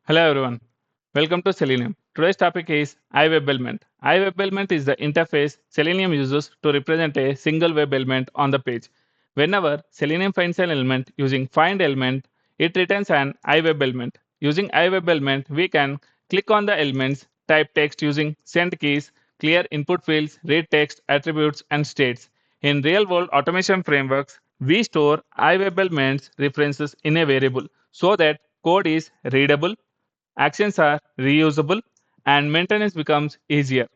Hello everyone. Welcome to Selenium. Today's topic is IWebElement. IWebElement is the interface Selenium uses to represent a single web element on the page. Whenever Selenium finds an element using find element, it returns an IWebElement. Using IWebElement, we can click on the elements, type text using send keys, clear input fields, read text, attributes, and states. In real-world automation frameworks, we store IWebElements references in a variable so that code is readable, actions are reusable, and maintenance becomes easier.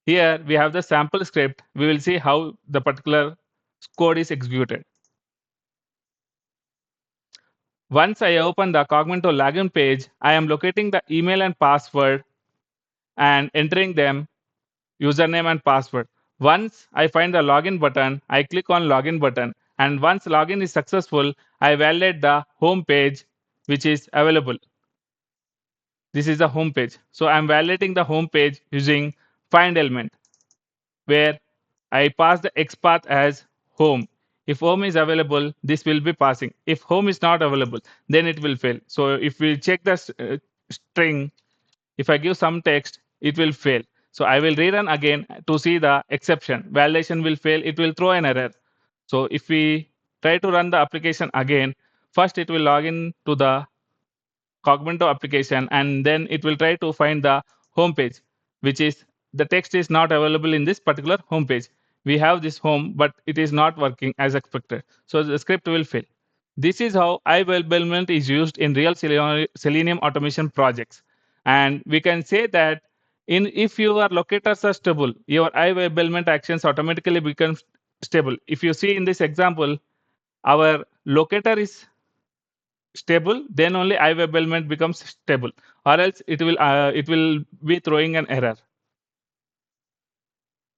Here we have the sample script. We will see how the particular code is executed. Once I open the Cogmento login page, I am locating the email and password and entering them username and password. Once I find the login button, I click on login button, and once login is successful, I validate the home page which is available. This is the home page. So I'm validating the home page using find element, where I pass the XPath as home. If home is available, this will be passing. If home is not available, then it will fail. So if we check the string, if I give some text, it will fail. So I will rerun again to see the exception. Validation will fail, it will throw an error. So if we try to run the application again, first it will log in to the Cogmento application, and then it will try to find the home page, which is the text is not available in this particular home page. We have this home, but it is not working as expected. So the script will fail. This is how IWebElement is used in real Selenium automation projects. And we can say that if your locators are stable, your IWebElement actions automatically become stable. If you see in this example, our locator is stable, then only IWebElement becomes stable, or else it will be throwing an error.